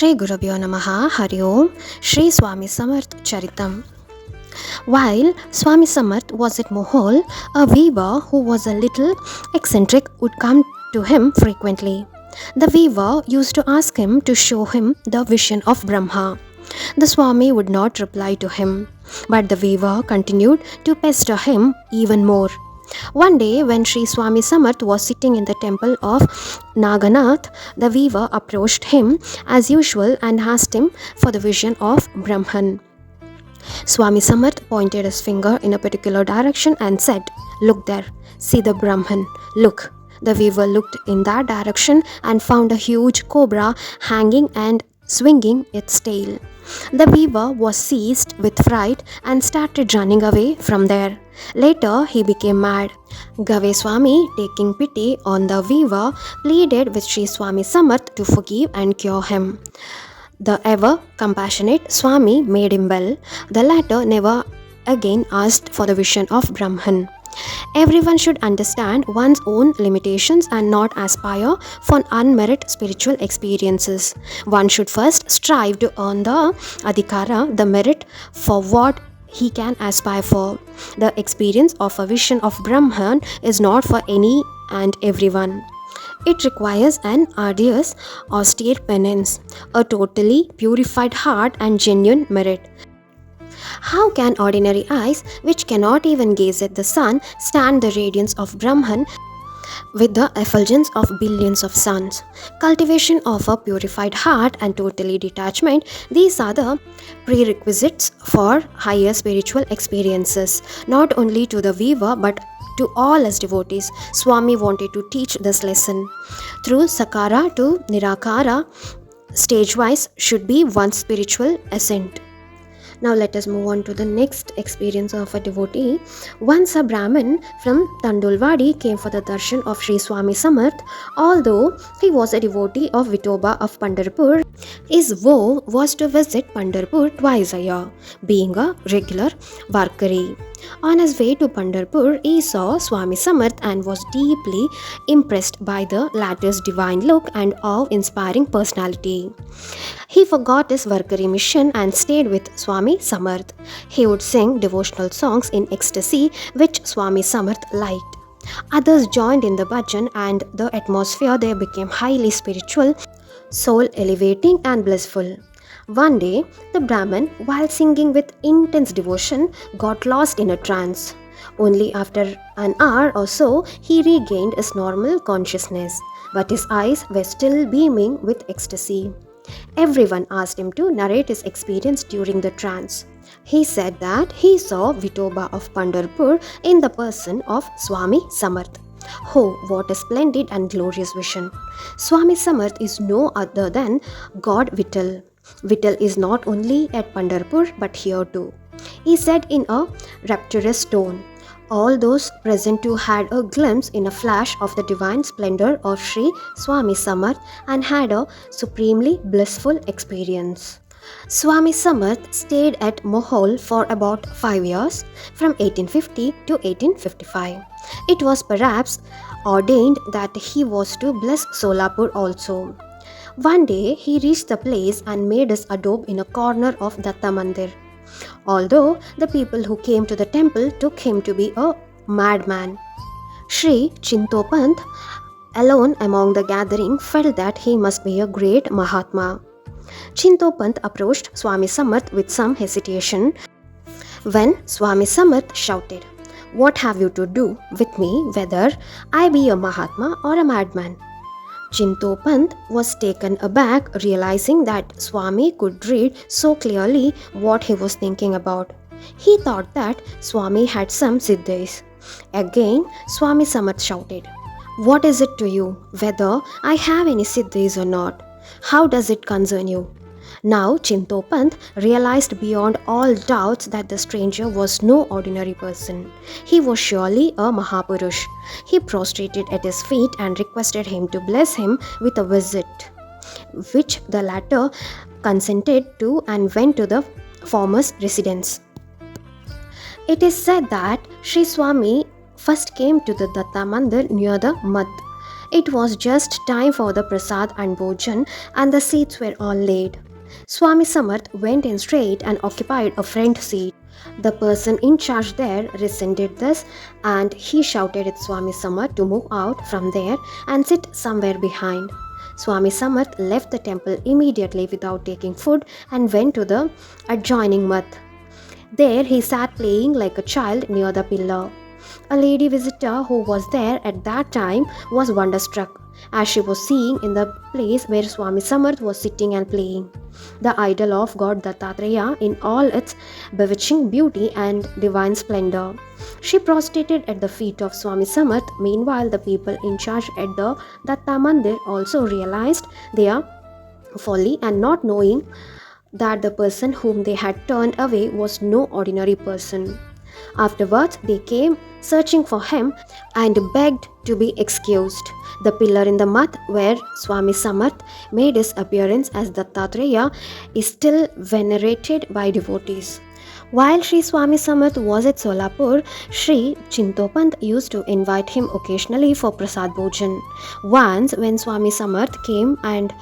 Shri Gurubhyo Namaha Hari Om. Shri Swami Samarth Charitham. While Swami Samarth was at Mohol, a weaver who was a little eccentric would come to him frequently. The weaver used to ask him to show him the vision of Brahma. The Swami would not reply to him, but the weaver continued to pester him even more. One day, when Shri Swami Samarth was sitting in the temple of Naganath, the weaver approached him as usual and asked him for the vision of Brahman. Swami Samarth pointed his finger in a particular direction and said, "Look there, see the Brahman, look." The weaver looked in that direction and found a huge cobra hanging and swinging its tail. The weaver was seized with fright and started running away from there. Later, he became mad. Gave Swami, taking pity on the weaver, pleaded with Shri Swami Samarth to forgive and cure him. The ever compassionate Swami made him well. The latter never again asked for the vision of Brahman. Everyone should understand one's own limitations and not aspire for unmerited spiritual experiences. One should first strive to earn the adhikara, the merit for what he can aspire for. The experience of a vision of Brahman is not for any and everyone. It requires an arduous, austere penance, a totally purified heart and genuine merit. How can ordinary eyes, which cannot even gaze at the sun, stand the radiance of Brahman with the effulgence of billions of suns? Cultivation of a purified heart and totally detachment, these are the prerequisites for higher spiritual experiences, not only to the weaver but to all his devotees. Swami wanted to teach this lesson. Through Sakara to Nirakara, stage-wise should be one's spiritual ascent. Now let us move on to the next experience of a devotee. Once a Brahmin from Tandulwadi came for the darshan of Shri Swami Samarth. Although he was a devotee of Vithoba of Pandharpur, his vow was to visit Pandharpur twice a year, being a regular Varkari. On his way to Pandharpur, he saw Swami Samarth and was deeply impressed by the latter's divine look and awe-inspiring personality. He forgot his Varkari mission and stayed with Swami Samarth. He would sing devotional songs in ecstasy, which Swami Samarth liked. Others joined in the bhajan and the atmosphere there became highly spiritual, soul-elevating and blissful. One day, the Brahmin, while singing with intense devotion, got lost in a trance. Only after an hour or so, he regained his normal consciousness, but his eyes were still beaming with ecstasy. Everyone asked him to narrate his experience during the trance. He said that he saw Vithoba of Pandharpur in the person of Swami Samarth. Oh, what a splendid and glorious vision! Swami Samarth is no other than God Vittal. Vittal is not only at Pandharpur but here too. He said in a rapturous tone. All those present too had a glimpse in a flash of the divine splendor of Shri Swami Samarth and had a supremely blissful experience. Swami Samarth stayed at Mohol for about 5 years, from 1850 to 1855. It was perhaps ordained that he was to bless Solapur also. One day, he reached the place and made his adobe in a corner of Datta Mandir. Although the people who came to the temple took him to be a madman, Shri Chintopant, alone among the gathering, felt that he must be a great Mahatma. Chintopant approached Swami Samarth with some hesitation. When Swami Samarth shouted, "What have you to do with me, whether I be a Mahatma or a madman?" Chintopant was taken aback, realizing that Swami could read so clearly what he was thinking about. He thought that Swami had some siddhis. Again, Swami Samarth shouted, "What is it to you, whether I have any siddhis or not? How does it concern you?" Now Chintopant realized beyond all doubts that the stranger was no ordinary person. He was surely a Mahapurush. He prostrated at his feet and requested him to bless him with a visit, which the latter consented to and went to the former's residence. It is said that Shri Swami first came to the Datta Mandir near the Math. It was just time for the prasad and bhojan, and the seats were all laid. Swami Samarth went in straight and occupied a front seat. The person in charge there resented this, and he shouted at Swami Samarth to move out from there and sit somewhere behind. Swami Samarth left the temple immediately without taking food and went to the adjoining math. There he sat playing like a child near the pillar. A lady visitor who was there at that time was wonderstruck as she was seeing in the place where Swami Samarth was sitting and playing the idol of God Dattatreya in all its bewitching beauty and divine splendor. She prostrated at the feet of Swami Samarth. Meanwhile, the people in charge at the Datta Mandir also realized their folly, and not knowing that the person whom they had turned away was no ordinary person. Afterwards, they came searching for him and begged to be excused. The pillar in the math where Swami Samarth made his appearance as Dattatreya is still venerated by devotees. While Sri Swami Samarth was at Solapur, Sri Chintopant used to invite him occasionally for Prasad Bhojan. Once, when Swami Samarth came and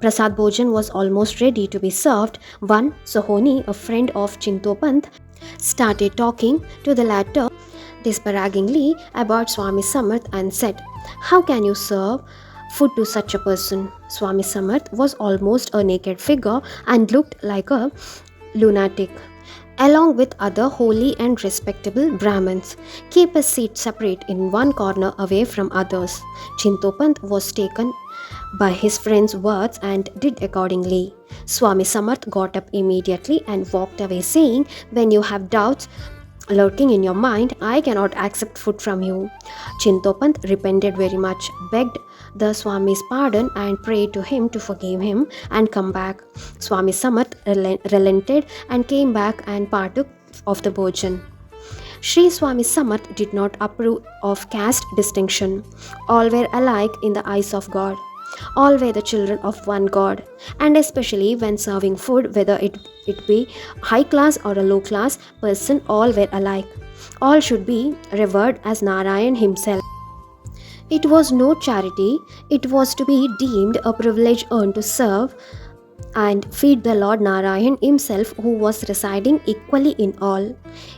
Prasad Bhojan was almost ready to be served, one Sohoni, a friend of Chintopant, started talking to the latter disparagingly about Swami Samarth and said, "How can you serve food to such a person?" Swami Samarth was almost a naked figure and looked like a lunatic. Along with other holy and respectable Brahmins, keep his seat separate in one corner away from others. Chintopant was taken by his friend's words and did accordingly. Swami Samarth got up immediately and walked away, saying, "When you have doubts lurking in your mind, I cannot accept food from you." Chintopant repented very much, begged the Swami's pardon and prayed to him to forgive him and come back. Swami Samarth relented and came back and partook of the bhojan. Sri Swami Samarth did not approve of caste distinction. All were alike in the eyes of God. All were the children of one God, and especially when serving food, whether it be high class or a low class person, all were alike. All should be revered as Narayan himself. It was no charity, it was to be deemed a privilege earned to serve and feed the Lord Narayan himself, who was residing equally in all.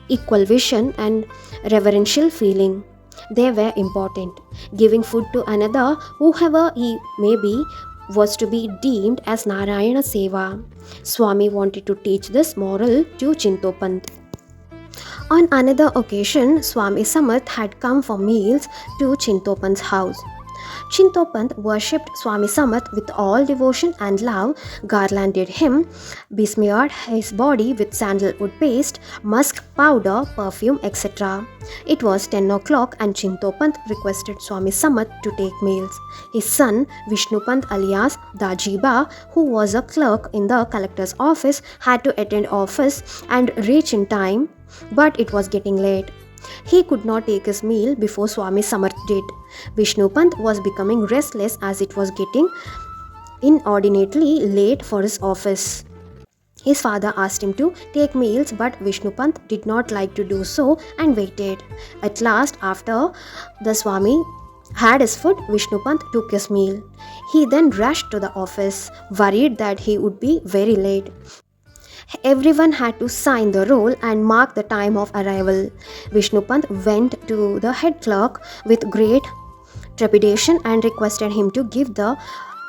Equal vision and reverential feeling, they were important. Giving food to another, whoever he may be, was to be deemed as Narayana Seva. Swami wanted to teach this moral to Chintopant. On another occasion, Swami Samarth had come for meals to Chintopant's house. Chintopant worshipped Swami Samarth with all devotion and love, garlanded him, besmeared his body with sandalwood paste, musk powder, perfume, etc. It was 10 o'clock and Chintopant requested Swami Samarth to take meals. His son, Vishnupant alias Dajiba, who was a clerk in the collector's office, had to attend office and reach in time, but it was getting late. He could not take his meal before Swami Samarth did. Vishnupant was becoming restless as it was getting inordinately late for his office. His father asked him to take meals, but Vishnupant did not like to do so and waited. At last, after the Swami had his food, Vishnupant took his meal. He then rushed to the office, worried that he would be very late. Everyone had to sign the roll and mark the time of arrival. Vishnupant went to the head clerk with great trepidation and requested him to give the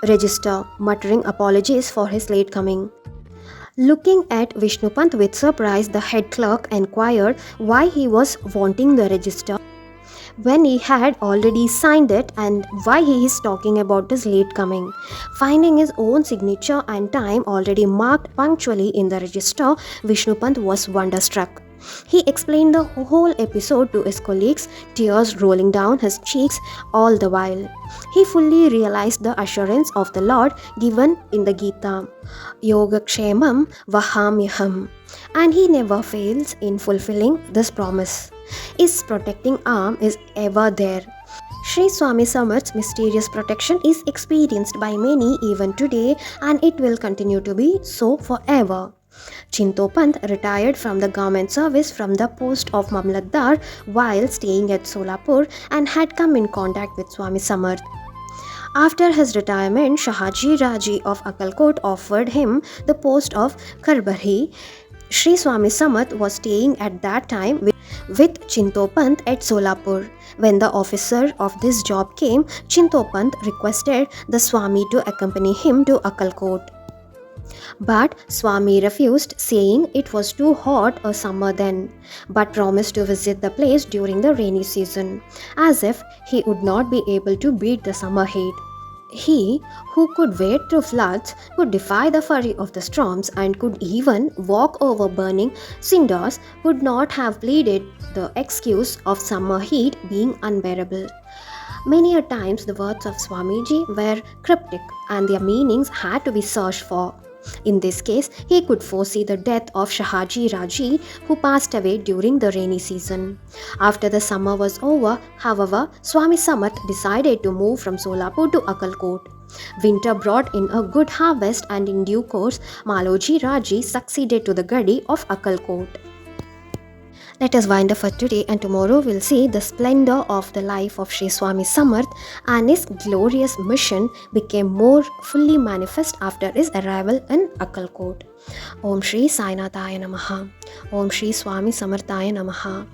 register, muttering apologies for his late coming. Looking at Vishnupant with surprise, the head clerk inquired why he was wanting the register when he had already signed it and why he is talking about his late coming. Finding his own signature and time already marked punctually in the register, Vishnupant was wonderstruck. He explained the whole episode to his colleagues, tears rolling down his cheeks all the while. He fully realized the assurance of the Lord given in the Gita, Yogakshemam Vahamyaham, and he never fails in fulfilling this promise. His protecting arm is ever there. Sri Swami Samarth's mysterious protection is experienced by many even today, and it will continue to be so forever. Chintopant retired from the government service from the post of Mamlatdar while staying at Solapur and had come in contact with Swami Samarth. After his retirement, Shahaji Raji of Akalkot offered him the post of Karbari. Shri Swami Samarth was staying at that time with Chintopant at Solapur. When the officer of this job came, Chintopant requested the Swami to accompany him to Akalkot. But Swami refused, saying it was too hot a summer then, but promised to visit the place during the rainy season, as if he would not be able to beat the summer heat. He, who could wade through floods, could defy the fury of the storms, and could even walk over burning cinders, would not have pleaded the excuse of summer heat being unbearable. Many a times the words of Swamiji were cryptic and their meanings had to be searched for. In this case, he could foresee the death of Shahaji Raji, who passed away during the rainy season. After the summer was over, however, Swami Samarth decided to move from Solapur to Akalkot. Winter brought in a good harvest, and in due course, Maloji Raji succeeded to the Gadi of Akalkot. Let us wind up for today, and tomorrow we'll see the splendor of the life of Sri Swami Samarth, and his glorious mission became more fully manifest after his arrival in Akalkot. Om Shri Sainathaya Namaha. Om Shri Swami Samarthaya Namaha.